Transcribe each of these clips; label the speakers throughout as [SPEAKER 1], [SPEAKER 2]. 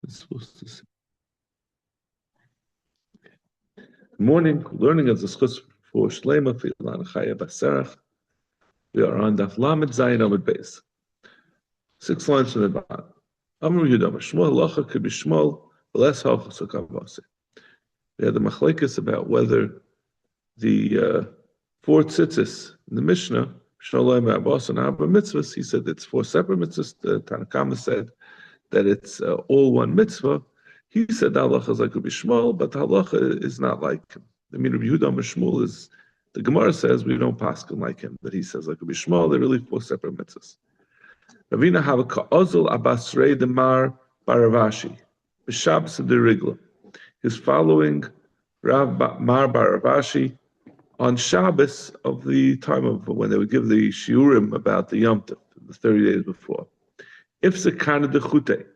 [SPEAKER 1] It's supposed to say. Good morning. Learning of the schus for Shlema Filan Chaya Baserach. We are on Daf Lamed Zayin Amud Beis. 6 lines from the bottom. Amru Yudam Shmuel Halacha could be Shmuel, less Halchos Kavase. We had the machlekes about whether the 4 tzitzis in the Mishnah, Shalom Abbas and Abba mitzvahs, he said it's 4 separate mitzvahs. The Tanakama said that it's all one mitzvah. He said the halacha is like Rabbi Shmuel, but the halacha is not like him. I mean, Rabbi Yehuda and Shmuel is, the Gemara says we don't paskin like him, but he says like Rabbi Shmuel, they're really 4 separate mitzvahs. Ravina have a ka'ozul abasrei demar baravashi, b'shabs de rigla. He's following Rav Mar Baravashi on Shabbos of the time of when they would give the shiurim about the Yom Tov, the 30 days before. If Zekana de Chute,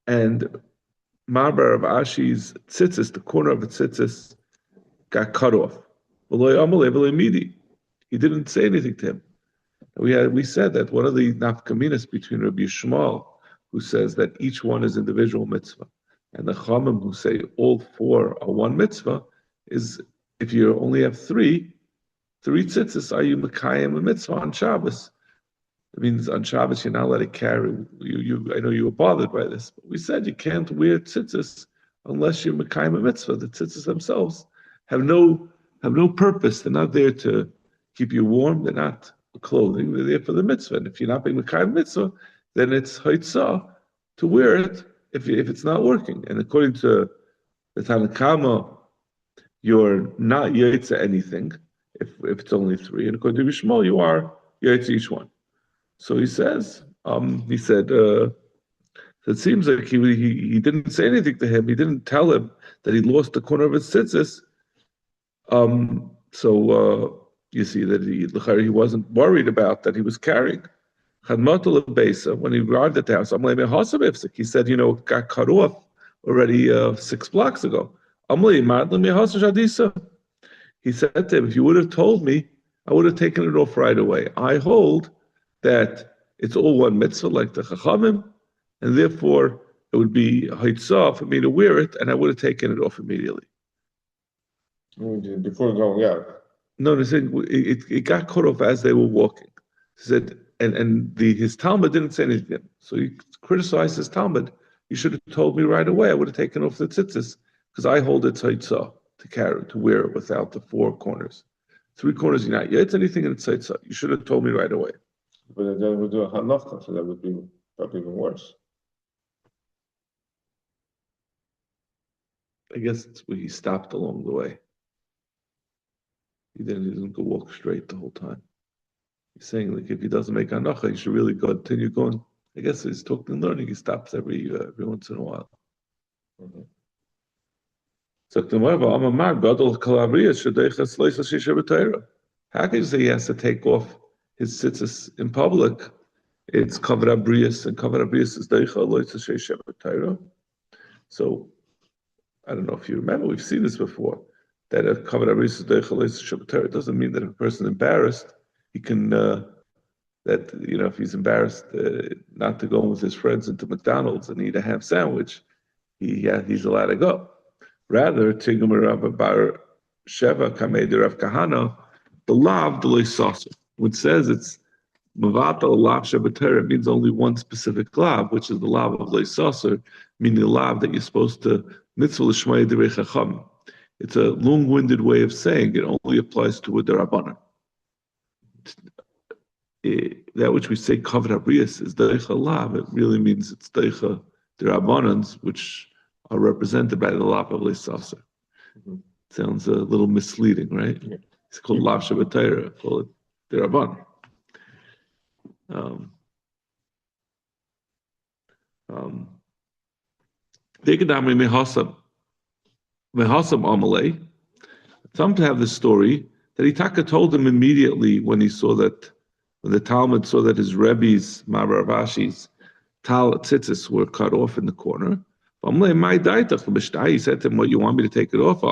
[SPEAKER 1] and Mar Baravashi's tzitzis, the corner of the tzitzis, got cut off. He didn't say anything to him. We said that one of the nafkaminas between Rabbi Shmuel, who says that each one is individual mitzvah, and the Chamim who say all 4 are one mitzvah, is if you only have 3 tzitzis, are you Mekayim a mitzvah on Shabbos? It means on Shabbos you're not allowed to carry. I know you were bothered by this, but we said you can't wear tzitzis unless you're Mekayim a mitzvah. The tzitzis themselves have no purpose. They're not there to keep you warm. They're not clothing. They're there for the mitzvah. And if you're not being Mekayim mitzvah, then it's haitzah to wear it if it's not working. And according to the Tanakama, you're not yaitza anything if it's only 3. And according to Bishmol, you are yaitza each one. So he says, it seems like he didn't say anything to him. He didn't tell him that he lost the corner of his tzitzis. So you see that he wasn't worried about that he was carrying. When he arrived at the house, he said, it got cut off already 6 blocks ago. He said to him, if you would have told me, I would have taken it off right away. I hold that it's all one mitzvah like the Chachamim, and therefore it would be haitzah for me to wear it, and I would have taken it off immediately.
[SPEAKER 2] Before going out?
[SPEAKER 1] No, he said it got cut off as they were walking. He said, and his Talmud didn't say anything. So he criticized his Talmud. You should have told me right away. I would have taken off the tzitzis, because I hold it's haitzah to wear it without the 4 corners. 3 corners, you're not yet anything, and it's haitzah. You should have told me right away.
[SPEAKER 2] But then we do a hanafka, so that would be probably even worse.
[SPEAKER 1] I guess it's where he stopped along the way. He didn't go walk straight the whole time. He's saying like if he doesn't make hanacha, he should really continue going. I guess he's talking and learning. He stops every once in a while.
[SPEAKER 2] Mm-hmm.
[SPEAKER 1] So how can you say he has to take off his tzitzis in public? It's covered abrius, and covered abrius is deicha loitza sheishevet Torah. So I don't know if you remember, we've seen this before, that a covered abrius is deicha loitza sheishevet Torah. It doesn't mean that if a person is embarrassed, he can if he's embarrassed not to go with his friends into McDonald's and eat a ham sandwich, he's allowed to go. Rather, Tigum Rav Bar Sheva Kamei de Rav Kahana, the lav d'loi saser, which says it's Mavatal lav shebeter, it means only one specific lav, which is the lav of loi saser, meaning the lav that you're supposed to mitzvah l'shmaya d'rei chacham. It's a long-winded way of saying it only applies to a derabanan. That which we say kavod habrius is deicha lav, it really means it's deicha derabanans, which are represented by the lav of loi saser. Mm-hmm. Sounds a little misleading, right? Yeah. It's called lav shebeter, call it derabanan. Some to have the story that Itaka told him immediately when the Talmud saw that his Rebbe's, Maravashi's, tzitzis were cut off in the corner. He said to him, what, you want me to take it off?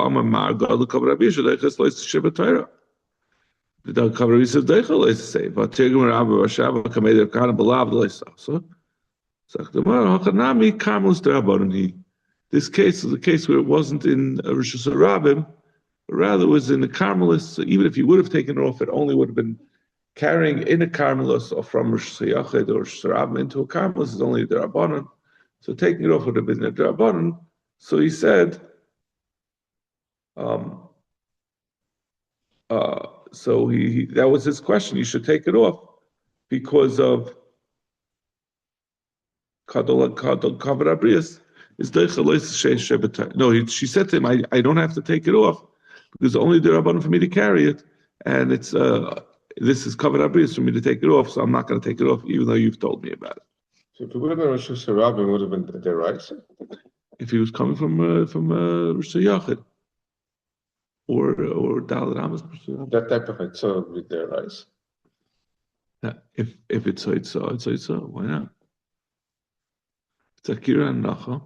[SPEAKER 1] The cover says deicha say, but Tigum Rabbi Shava Kamei Kana Balav Lois. So Sakdamar Hakanami Kamus Derabanan. This case is a case where it wasn't in Rosh Hashanah, but rather it was in the Carmelists. So even if you would have taken it off, it only would have been carrying in a Carmelist or from Rosh Hashanah or Rosh Hashanah into a Carmelist is only the Rabbanon. So taking it off would have been the Rabbanon. So he said, so he that was his question. You should take it off because of Kadol Kavarabrias. No, she said to him, I don't have to take it off because only the Rabbanon for me to carry it, and it's this is Kavarabrias for me to take it off, so I'm not going to take it off even though you've told me about it.
[SPEAKER 2] So if it would have been Rosh Hashanah, it would have been the rice.
[SPEAKER 1] If he was coming from Rosh Hashanah or Dalet Amos.
[SPEAKER 2] That type of itzah with their rice.
[SPEAKER 1] Yeah, if it's Hoitza, why not? It's Akira and Nacha,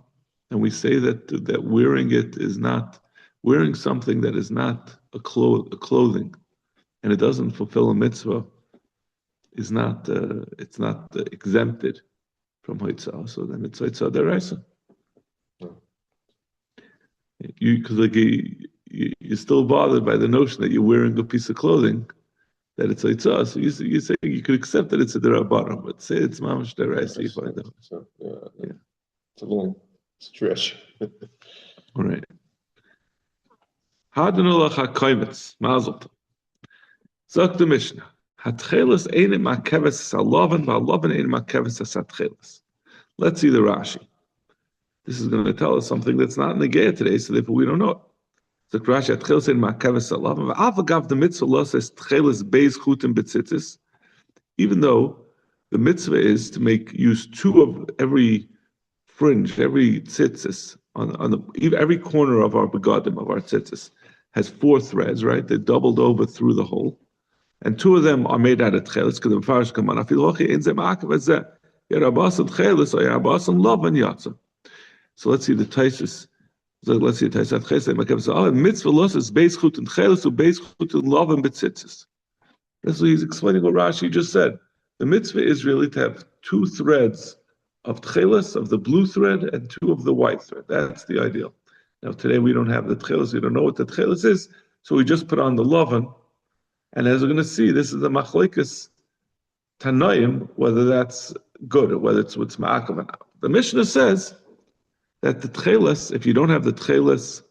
[SPEAKER 1] and we say that wearing it is not wearing something that is not a clothing, and it doesn't fulfill a mitzvah. Is not it's not exempted from Hoitza, so then it's Hoitza deraisa. Because like you're still bothered by the notion that you're wearing a piece of clothing, that it's Hoitza. So you say you could accept that it's a derabbanan, but say it's mamash deraisa. You find out.
[SPEAKER 2] So, yeah. It's a long stretch.
[SPEAKER 1] All right. Hadnulach hakoymetz mazel tov. Zok the Mishnah. Hatchelis eine makeves salavan, v'alavan eine makeves asatchelis. Let's see the Rashi. This is going to tell us something that's not in the Geya today, so therefore we don't know it. So Rashi hatchelis eine makeves salavan, v'avagav the mitzvah lo says tchelis beis chutim betzitzis. Even though the mitzvah is to make use two of every fringe, every tzitzis on every corner of our begadim, of our tzitzis, has four threads, right? They're doubled over through the hole. And two of them are made out of tchelis, because the Mefarish come on. So let's see the Taisus. So let's see the Taisus. Mitzvah los is beis chut and tchelis, or beis chut and love and betzitzis. That's what he's explaining what Rashi just said. The mitzvah is really to have two threads of tchelis, of the blue thread, and two of the white thread. That's the ideal. Now today we don't have the tchelis, we don't know what the tchelis is, so we just put on the lovan. And as we're going to see, this is the machlekes tanoim, whether that's good or whether it's what's ma'akav or not. The Mishnah says that the tchelis, if you don't have the tchelis,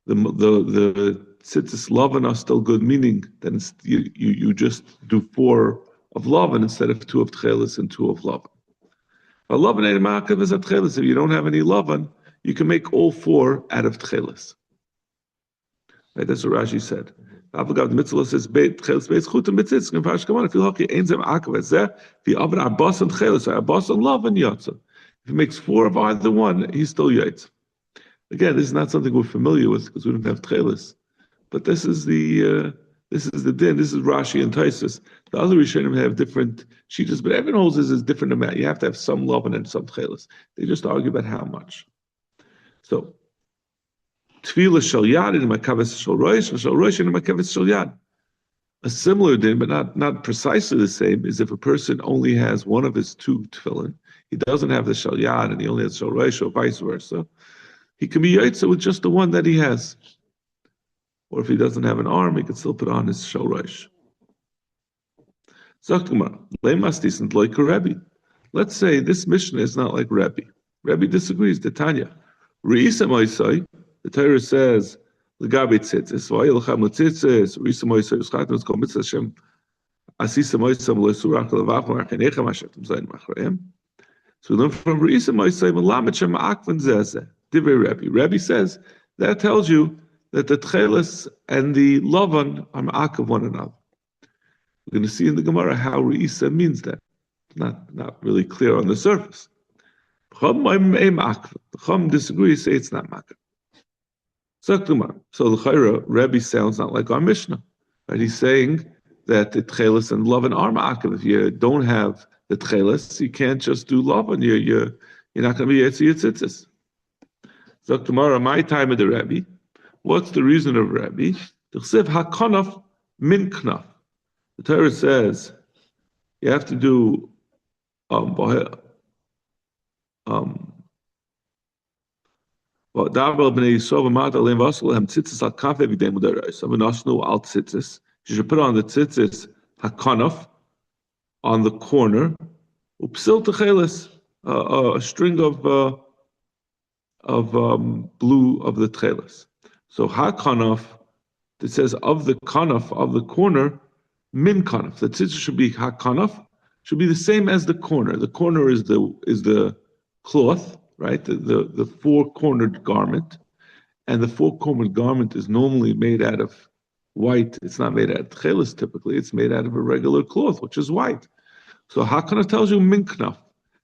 [SPEAKER 1] the tzitzis lovan are still good, meaning then you just do four of lovan instead of two of tchelis and two of lovan. But lovan ain't ma'akav is a tchelis. If you don't have any lovan, you can make all four out of tchelis. Right, that's what Rashi said. The mitzvah says tchelis beis chutim betzitzis. Can Mefarish come on? If you look, ein zem akav ezeh. If you add arbas and tchelis, arbas and lovan yotza. If he makes four of either one, he's still yotza. Again, this is not something we're familiar with because we don't have tchelis. But this is the din. This is Rashi and Taisus. The other Rishonim have different sheetahs, but everyone holds this is different amount. You have to have some lovan and some tchelis. They just argue about how much. So. Tefillah shel yad in makaves shel roish, and shel roish in makaves shel yad. A similar din, but not precisely the same, is if a person only has one of his two tefillin, he doesn't have the shel yad, and he only has shel roish, or vice versa. He can be yotze with just the one that he has. Or if he doesn't have an arm, he can still put on his shel roish. Zok Gemara, leimas disent like Rebbe. Let's say this Mishnah is not like Rebbe. Rebbe disagrees. The Tanya, reisa moisai. The Torah says, "L'gabe tzitzis, v'ayilcham l'tzitzis, risa moisei v'schat v'tzkom mitzvah Hashem, asisa moisei v'lesurach l'vach v'marchenechem ashetim zayin machreim." So we learn from risa moisei v'lamet shem ma'akvan zezeh. Divrei Rebbe. Rebbe says that tells you that the tchelis and the lavan are ma'akav one another. We're going to see in the Gemara how reisa means that. It's not really clear on the surface. The Chum disagrees, say it's not ma'akav. So the Chayra, Rebbe sounds not like our Mishnah. Right? He's saying that the tchelis and lavan are ma'akav. If you don't have the tchelis, you can't just do lavan. You're not going to be yetzi tzitzis. So tomorrow, my time of the Rebbe. What's the reason of Rebbe? The chsev hakonaf min knaf. The Torah says you have to do Well, Dabra b'nei Yisrael v'mad aleim v'asalehem tzitzis al kafeh b'dei mudarais. Avnasnu al tzitzis. You should put on the tzitzis hakanaf on the corner. Upsil techeles, a string of blue of the techeles. So hakanaf, it says of the kanaf of the corner, min kanaf. The tzitzis should be hakanaf, should be the same as the corner. The corner is the cloth, right? The four-cornered garment, and the four-cornered garment is normally made out of white. It's not made out of tchelis typically. It's made out of a regular cloth, which is white. So Hakana tells you minknaf.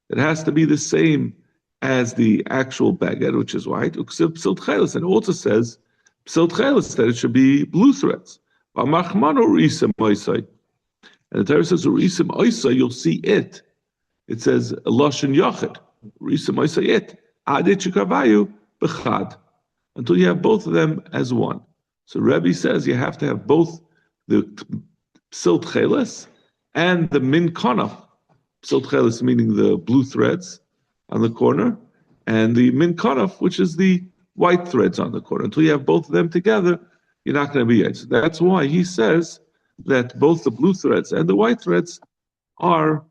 [SPEAKER 1] It has to be the same as the actual baguette, which is white. Uksiv psil tchelis, and it also says psil tchelis that it should be blue threads. V'machmano risim oisai. And the Torah says risim oisai. You'll see it. It says lashon yachid. Risim oisai it. Adit shikavayu b'chad. Until you have both of them as one. So Rebbe says you have to have both the psil tchelis and the min kanaf. Psil tchelis meaning the blue threads on the corner, and the min kanaf, which is the white threads on the corner. Until you have both of them together, you're not going to be yetz. That's why he says that both the blue threads and the white threads are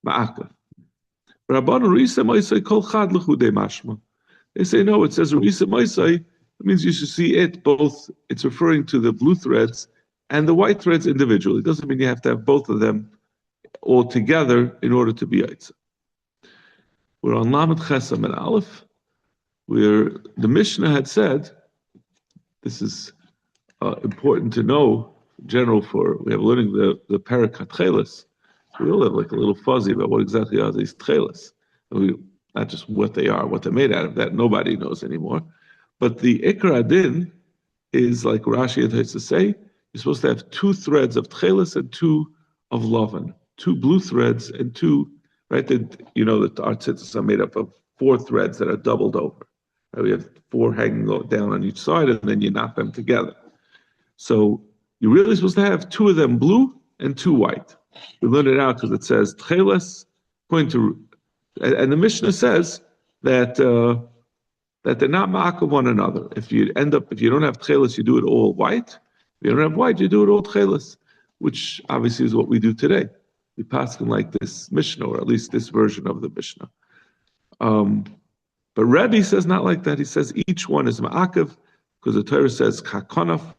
[SPEAKER 1] ma'akav. They say no, it says Risa Maisai, it means you should see it both. It's referring to the blue threads and the white threads individually. It doesn't mean you have to have both of them all together in order to be Eitza. We're on Lamed Chesam and Aleph, where the Mishnah had said, this is important to know, in general, we have learning the Parakat Chelis. We all have like a little fuzzy about what exactly are these Chelis. Not just what they are, what they're made out of, that nobody knows anymore. But the Ikra Din is, like Rashi had to say, you're supposed to have 2 threads of Tchelis and 2 of Lavan. 2 blue threads and 2, right? You know that our tzitzis are made up of 4 threads that are doubled over. Right? We have 4 hanging down on each side, and then you knot them together. So you're really supposed to have 2 of them blue and 2 white. We learned it out because it says Tchelis, and the Mishnah says that they're not ma'ak of one another. If you don't have tchelis, you do it all white. If you don't have white, you do it all tchelis, which obviously is what we do today. We pass them like this Mishnah, or at least this version of the Mishnah. But Rebbe says not like that. He says each one is ma'akav, because the Torah says kakonaf,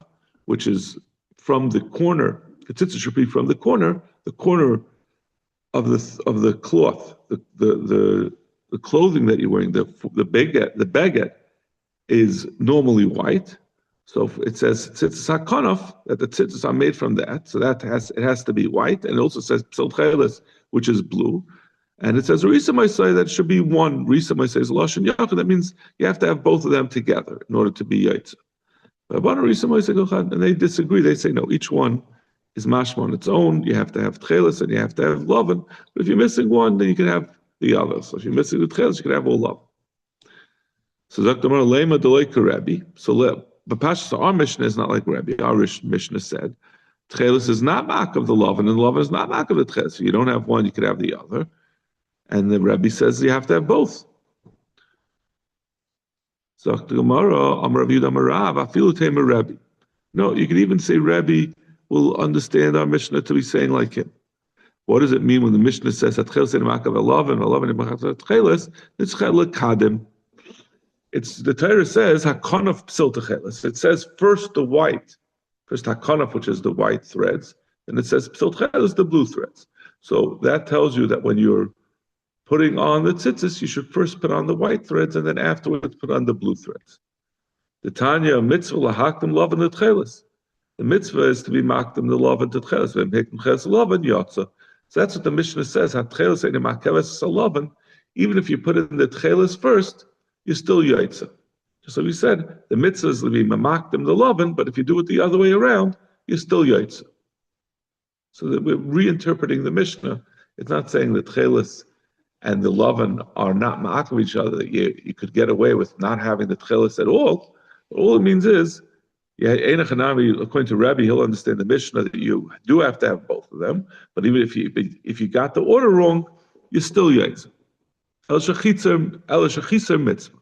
[SPEAKER 1] which is from the corner. The tzitzit should be from the corner of the cloth, the clothing that you're wearing, the baguette is normally white. So it says tzitzis hakanaf, that the tzitzis are made from that. So it has to be white, and it also says psil tchelis, which is blue, and it says risa ma'aseh, that should be one. Risa ma'aseh is lashon yachid. That means you have to have both of them together in order to be yaitza. And they disagree. They say no, each one is mashma on its own. You have to have tchelis and you have to have lavan. But if you're missing one, then you can have the other. So if you're missing the tchelis, you can have all lavan. So Zaktamar lema deloika Rabbi. So our Mishnah is not like Rabbi. Our Mishnah said tchelis is not mak of the lavan, and the lavan is not mak of the tchelis. So you don't have one, you could have the other. And the Rabbi says you have to have both. So no, you can even say Rabbi will understand our Mishnah to be saying like him. What does it mean when the Mishnah says that tchelis in makav elav and elav in makav tchelis? It's chelek kadim. It's the Torah says hakonaf psil tchelis. It says first the white, first hakonaf, which is the white threads, and it says psil tchelis, the blue threads. So that tells you that when you're putting on the tzitzis, you should first put on the white threads and then afterwards put on the blue threads. The Tanya mitzvah lahakdim lav and the tchelis. The mitzvah is to be makdim the lav and the tchelis. So that's what the Mishnah says. Even if you put in the tchelis first, you're still yaitza. So we said the mitzvah is to be makdim the lavan, but if you do it the other way around, you're still yaitza. So that we're reinterpreting the Mishnah. It's not saying the tchelis and the lavan are not ma'ak of each other. You could get away with not having the tchelis at all. All it means is, according to Rabbi, he'll understand the Mishnah that you do have to have both of them. But even if you got the order wrong, you're still yaitza. El shachitzer mitzvah.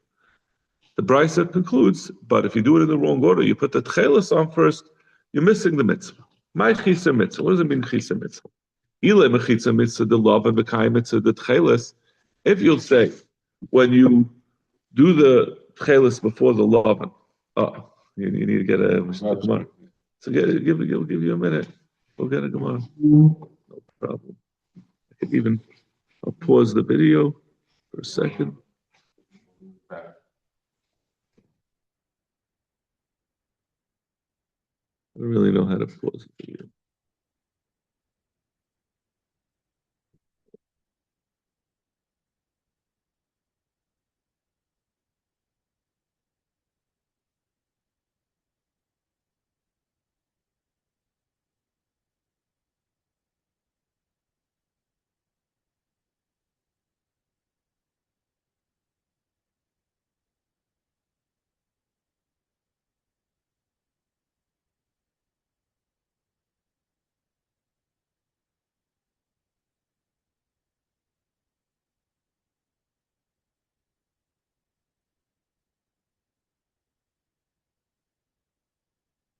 [SPEAKER 1] The Brisa concludes, but if you do it in the wrong order, you put the tchelis on first, you're missing the mitzvah. My chisa mitzvah. What does it mean chisa mitzvah? Ile mechitza mitzvah the love and mekayim mitzvah the tchelis. If you'll say when you do the tchelis before the love, you need to get a gemara. So give you a minute. We'll get a gemara. No problem. I could I'll pause the video for a second. I don't really know how to pause the video.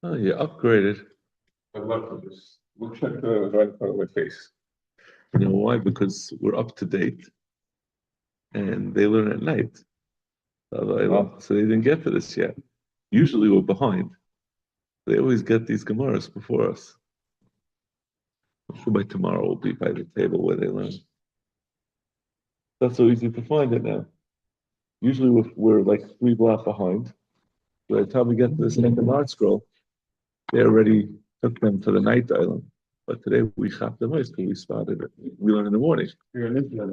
[SPEAKER 1] Oh, you upgraded.
[SPEAKER 2] I love this. Looks like the right in front of my face.
[SPEAKER 1] You know why? Because we're up to date, and they learn at night. So they didn't get to this yet. Usually we're behind. They always get these Gemaras before us. I'm sure by tomorrow we'll be by the table where they learn. That's so easy to find it now. Usually we're like 3 blocks behind. By the time we get to the second art scroll, they already took them to the night island. But today we chopped them ice because we started it. We learn in the morning.
[SPEAKER 2] You're an Indian,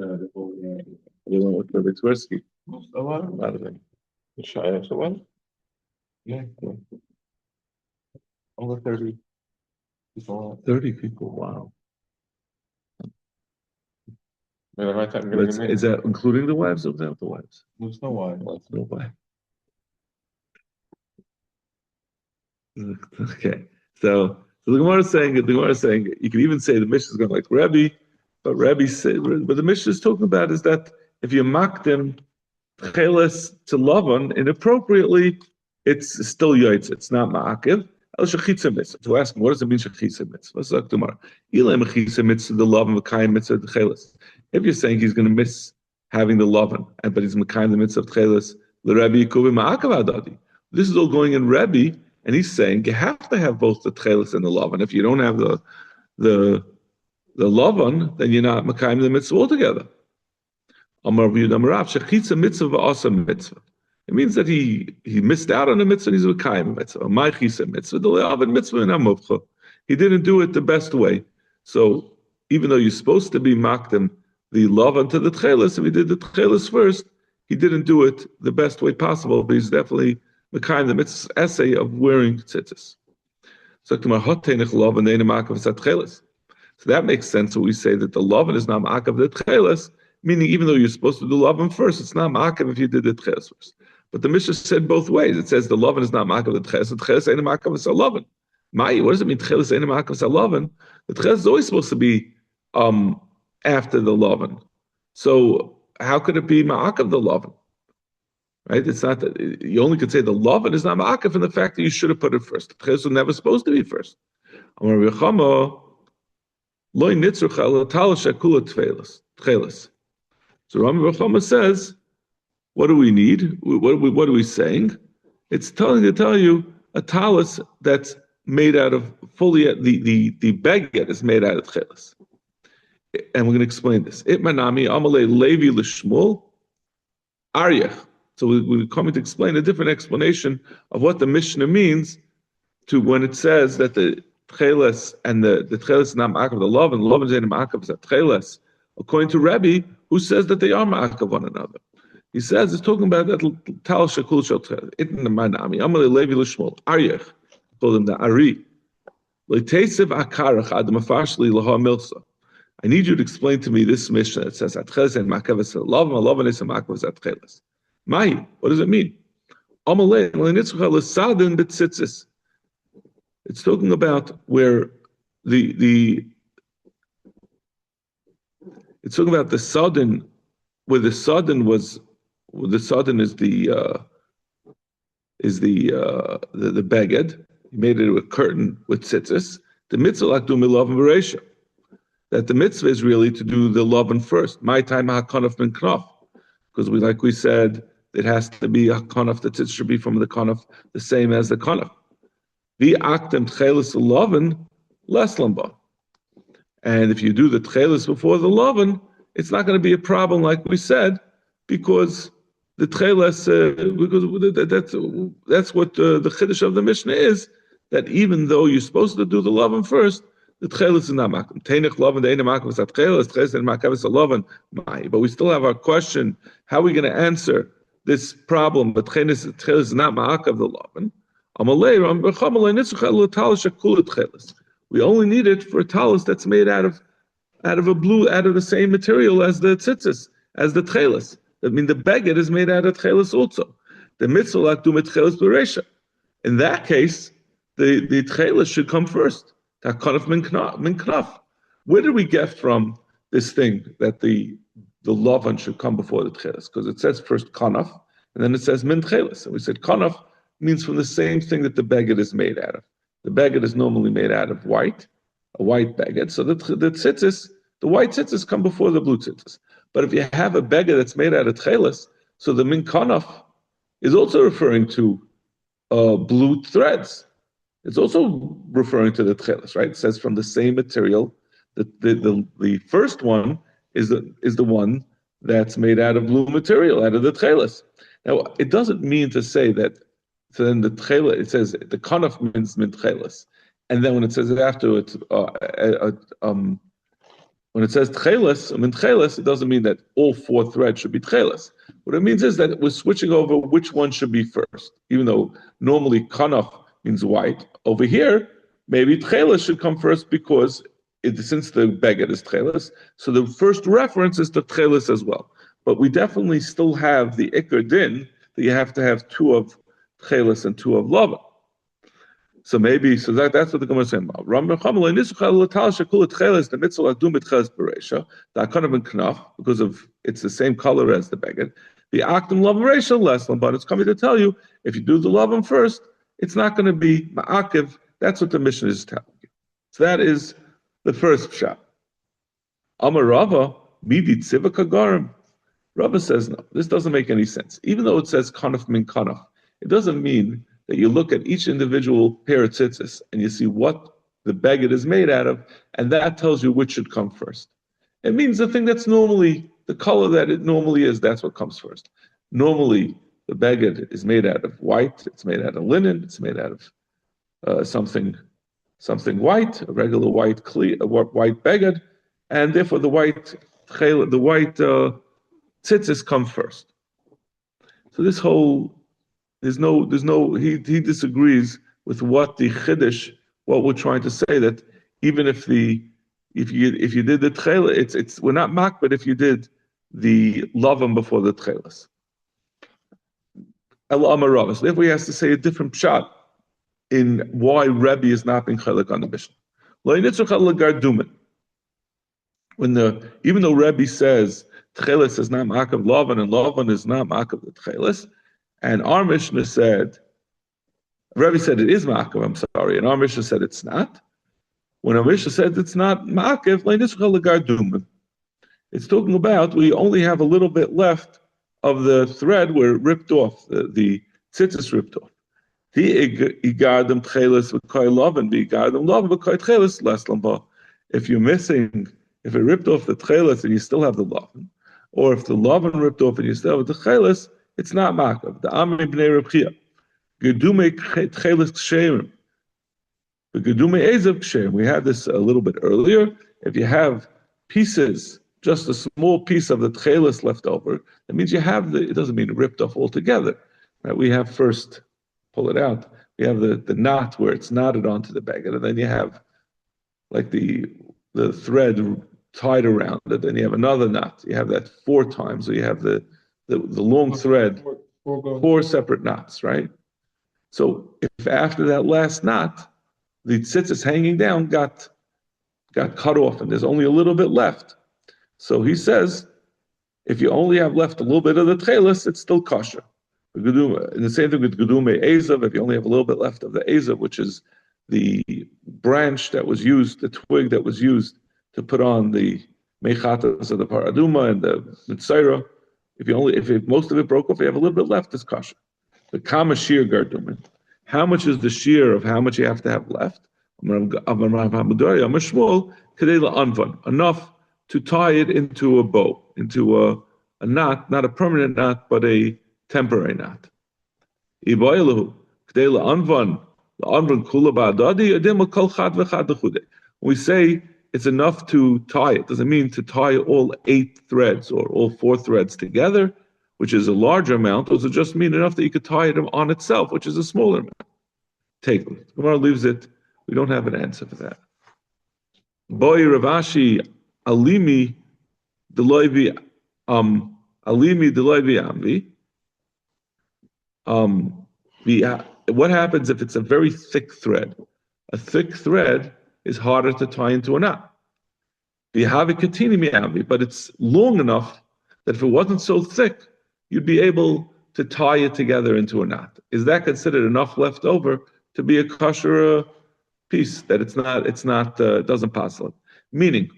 [SPEAKER 1] We learn with the Tversky.
[SPEAKER 2] a lot
[SPEAKER 1] of them.
[SPEAKER 2] Shy, so what?
[SPEAKER 1] Yeah.
[SPEAKER 2] Over 30.
[SPEAKER 1] 30 people, wow. Is that including the wives or without the wives?
[SPEAKER 2] There's no why.
[SPEAKER 1] No wife. Okay, so the Gemara is saying you can even say the Mishnah is going like Rebbe, but what the Mishnah is talking about is that if you mock them cheles to Lavan inappropriately, it's still yaitz. It's not ma'akiv. El shechitza mitzvah. To ask him, what does it mean shechitza mitzvah? Let's talk tomorrow. Ilay mechitza mitzvah the Lavan v'kayim mitzvah the cheles. If you're saying he's going to miss having the Lavan, but he's mekayim the mitzvah of cheles, the Rebbe kubi ma'akiv adadi. This is all going in Rebbe. And he's saying you have to have both the tchelis and the lavan. If you don't have the lavan, then you're not makayim the mitzvah altogether. It means that he missed out on the mitzvah and he's makayim mitzvah. My chisa mitzvah, the lavan mitzvah in amuvcha. He didn't do it the best way. So even though you're supposed to be makdim the lavan to the tchelis, if he did the tchelis first, he didn't do it the best way possible. But he's definitely the kind of the mitzvah essay of wearing tzitzis. So that makes sense when we say that the lavan is not ma'akav the tcheles, meaning even though you're supposed to do lavan first, it's not ma'akav if you did the tcheles first. But the Mishnah said both ways. It says the lavan is not ma'akav the tcheles, the tcheles ain't ma'akav the lavan. What does it mean tcheles ain't ma'akav the lavan? The tcheles is always supposed to be after the lavan. So how could it be ma'akav the lavan? Right? It's not that you only could say the lavan is not ma'akif in the fact that you should have put it first. The tcheles was never supposed to be first. So Rabbi Chama says, what do we need? What are we saying? It's telling you a talis that's made out of fully the baguette is made out of tcheles. And we're going to explain this. Itmanami amalei levi l'shmul aryech. So we're coming to explain a different explanation of what the Mishnah means to when it says that the tcheles and the tcheles is not ma'akav the love and the love is not ma'akav the tcheles. According to Rebbe, who says that they are ma'akav one another. He says it's talking about that tal shekul shel tcheles. Itn manami amalei levi l'shmol aryech. Called him the Ari. Leitesiv akarach ad mafarshli laha milsa. I need you to explain to me this Mishnah that says atcheles and ma'akav is love and love is ma'akav is tcheles. Mahi, what does it mean? It's talking about where it's talking about the sudden, where the sudden is the the beged. He made it a curtain with tzitzis. The mitzvah lakdu milav v'reisha. That the mitzvah is really to do the loven first. My time hakanaf min knaf, because like we said, it has to be a kanaf. The tzitzis should be from the kanaf, the same as the kanaf. The aktem tchelis loven less lamba. And if you do the tchelis before the loven, it's not going to be a problem, like we said, because the tchelis, because that's what the chiddush of the Mishnah is, that even though you're supposed to do the loven first, the tchelis is not makom. Teinich loven, the ene makom is not tchelis, tchelis and makom is a loven. But we still have our question: how are we going to answer this problem? But tchelis is not makom the loven. We only need it for a talus that's made out of the same material as the tzitzis, as the tchelis. I mean, the beged is made out of tchelis also. The mitzvah lakdu mit tchelis b'reisha. In that case, the tchelis should come first. Takanaf min knaf. Where did we get from this thing that the lovan should come before the tchelis? Because it says first kanaf, and then it says min tchelis. And we said kanaf means from the same thing that the beged is made out of. The beged is normally made out of white, a white beged. So the tzitzis, the white tzitzis come before the blue tzitzis. But if you have a beged that's made out of tchelis, so the min kanaf is also referring to blue threads. It's also referring to the tchelis, right? It says from the same material. The first one is the one that's made out of blue material, out of the tchelis. Now, it doesn't mean to say that. So then the tchelis, it says the kanaf means min tchelis, and then when it says it afterwards, when it says tchelis, min tchelis, it doesn't mean that all four threads should be tchelis. What it means is that we're switching over which one should be first, even though normally kanaf means white. Over here, maybe tchelis should come first because since the beged is tchelis, so the first reference is to tchelis as well. But we definitely still have the ikar din that you have to have two of tchelis and two of lava. So that's what the Gemara is saying about. Because of it's the same color as the beged. The aktim lava reisha less, but it's coming to tell you if you do the lava first, it's not going to be ma'akiv. That's what the Mishnah is telling you. So that is the first pshat. Amar Rava midi tziva kagarim. Rava says no. This doesn't make any sense. Even though it says kanaf min kanaf, it doesn't mean that you look at each individual pair of tzitzis and you see what the beged is made out of, and that tells you which should come first. It means the thing that's normally, the color that it normally is, that's what comes first. Normally, the beged is made out of white, it's made out of linen, it's made out of something white, a regular white beged, and therefore the white tzitzis come first. So this whole he disagrees with what the chiddush, what we're trying to say, that even if you did the tchelis, we're not makbid if you did the lavam before the tchelis. El Amar Rava. So therefore he has to say a different pshat in why Rebbe is not being chelik on the Mishnah. Even though Rebbe says tchelis is not makav lavan and lavan is not makav the tchelis, and our Mishnah said, Rebbe said it is ma'akev, I'm sorry, and our Mishnah said it's not. When our Mishnah said it's not ma'akev, it's talking about we only have a little bit left of the thread where it ripped off, the tzitzis ripped off. If you're missing, if it ripped off the tchelis and you still have the lavan, or if the lavan ripped off and you still have the tchelis, it's not makav. The Amri b'nei Reb Chia, gedume tchelis ksherim, the gedume ezev ksherim. We had this a little bit earlier. If you have pieces, just a small piece of the tchelis left over, that means you have it doesn't mean ripped off altogether. Right? We have first, pull it out, we have the knot where it's knotted onto the beged, and then you have like the thread tied around it, then you have another knot. You have that 4 times, so you have the long thread, 4 separate knots, right? So if after that last knot, the tzitzis hanging down got cut off and there's only a little bit left. So he says, if you only have left a little bit of the tchelis, it's still kosher. The same thing with Gedume Ezav, if you only have a little bit left of the Ezav, which is the branch that was used, the twig that was used to put on the Mechatas of the Paraduma and the Mitzaira, if most of it broke off, you have a little bit left, it's kosher. The Kama Shir Gardumin. How much is the shear of how much you have to have left? Enough to tie it into a bow, into a knot, not a permanent knot, but a temporary knot. When we say it's enough to tie it, doesn't mean to tie all 8 threads or all 4 threads together, which is a larger amount. Does it just mean enough that you could tie it on itself, which is a smaller amount? Take it. Gemara leaves it. We don't have an answer for that. Boy Ravashi Alimi Deloivi Amvi. What happens if it's a very thick thread? A thick thread is harder to tie into a knot. But it's long enough that if it wasn't so thick, you'd be able to tie it together into a knot. Is that considered enough left over to be a kosher piece that it doesn't pass it? Meaning,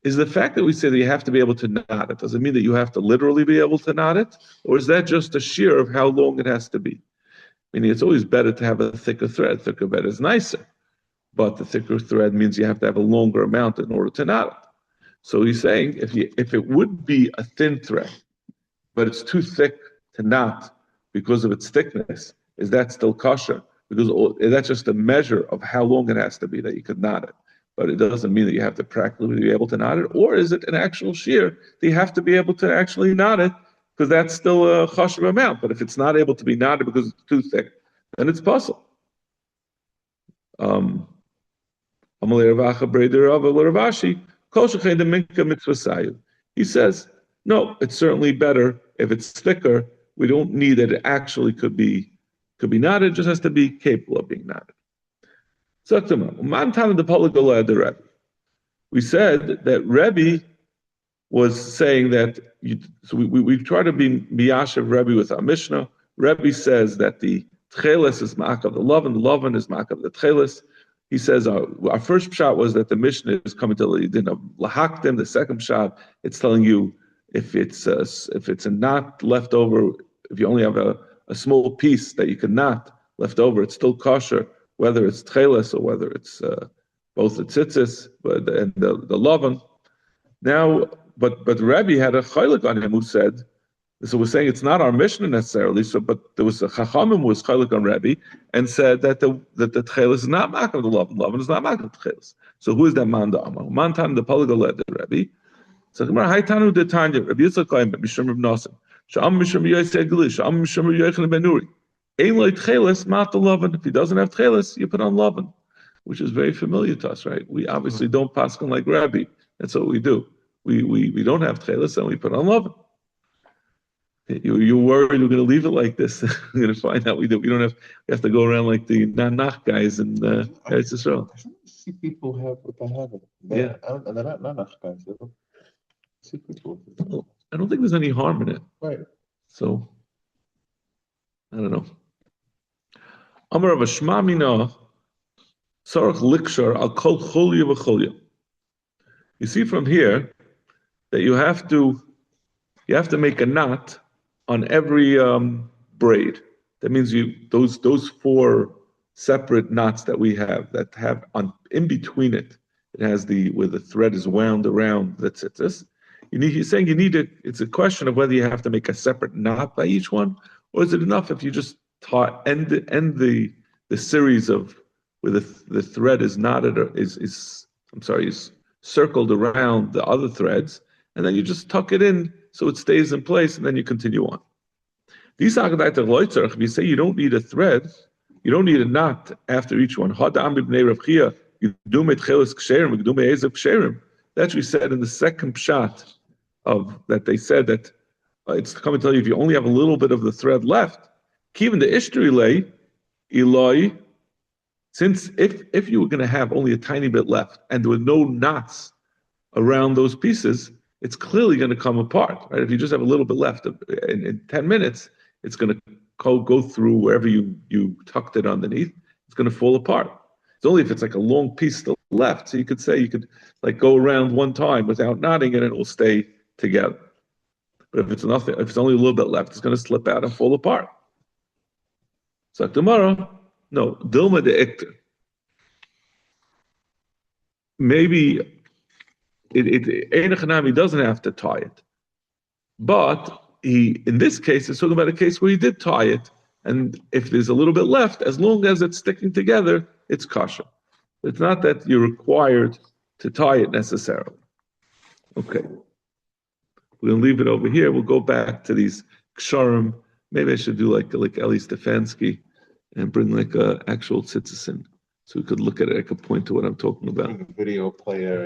[SPEAKER 1] is the fact that we say that you have to be able to knot it, does it mean that you have to literally be able to knot it? Or is that just a shear of how long it has to be? Meaning it's always better to have a thicker thread. Thicker bed is nicer. But the thicker thread means you have to have a longer amount in order to knot it. So he's saying if it would be a thin thread, but it's too thick to knot because of its thickness, is that still kosher? Because that's just a measure of how long it has to be that you could knot it. But it doesn't mean that you have to practically be able to knot it. Or is it an actual shear that you have to be able to actually knot it, because that's still a kosher amount. But if it's not able to be knotted because it's too thick, then it's puzzle. He says, no, it's certainly better if it's thicker. We don't need that it actually could be knotted, it just has to be capable of being knotted. We said that Rebbe was saying that, we try to be miyashav Rebbe with our Mishnah. Rebbe says that the tcheles is ma'akav the lovan is ma'akav the tcheles. He says our first shot was that the Mishnah is coming to the din of lahaktim. The second shot, it's telling you if it's a knot left over, if you only have a small piece that you can knot left over, it's still kosher, whether it's tcheles or whether it's both the tzitzis and the lovan. Now, but Rebbe had a chaylik on him who said, so we're saying it's not our Mishnah necessarily. So, but there was a Chachamim who was chaylik on Rebbe and said that the tcheles is not makav the lovan is not makav the tcheles. So who is that man? The Amar man tan the polygaled the Rebbe. So Gemara haytanu the Tanya Rebbe Yitzchak Chaim Mishram Reb Nasim Sham Mishram Yosei Gili Sham Mishram Yochanan Ben Nuri Ein Lo Tcheles mat the lovan. If he doesn't have tcheles, you put on lovan, which is very familiar to us, right? We obviously don't paskin like Rebbe. That's what we do. We don't have tcheles and we put on lovan. You're worried we're going to leave it like this. We're going to find out we don't have. We have to go around like the Nanach guys in Eretz Yisrael.
[SPEAKER 2] I see people have what they have.
[SPEAKER 1] Yeah,
[SPEAKER 2] and they're not Nanach guys. I see people.
[SPEAKER 1] Well, I don't think there's any harm in it.
[SPEAKER 2] Right.
[SPEAKER 1] So I don't know. Amar of a Shema Mina Sarach Likshar Al Kol Cholya V'Cholya. You see from here that you have to make a knot on every braid. That means those 4 separate knots that we have that have in between it. It has where the thread is wound around the tzitzis. He's saying it's a question of whether you have to make a separate knot by each one, or is it enough if you just end the series of where the thread is knotted or is circled around the other threads, and then you just tuck it in so it stays in place, and then you continue on. If you say you don't need a thread, you don't need a knot after each one. That's we said in the second pshat of that they said that it's coming to tell you if you only have a little bit of the thread left, even the ishtri lay, Eloi, since if you were going to have only a tiny bit left and there were no knots around those pieces, it's clearly going to come apart, right? If you just have a little bit left in 10 minutes, it's going to go through wherever you tucked it underneath, it's going to fall apart. It's only if it's like a long piece still left. So you could say you could like go around one time without knotting it, and it will stay together. But if it's nothing, if it's only a little bit left, it's going to slip out and fall apart. So tomorrow, no, Dilma de Ikter. Maybe it doesn't have to tie it. But in this case, it's talking about a case where he did tie it. And if there's a little bit left, as long as it's sticking together, it's kosher. It's not that you're required to tie it necessarily. Okay. We're going to leave it over here. We'll go back to these ksharim. Maybe I should do like Eli Stefanski and bring like an actual citizen so we could look at it. I could point to what I'm talking about.
[SPEAKER 2] Video player.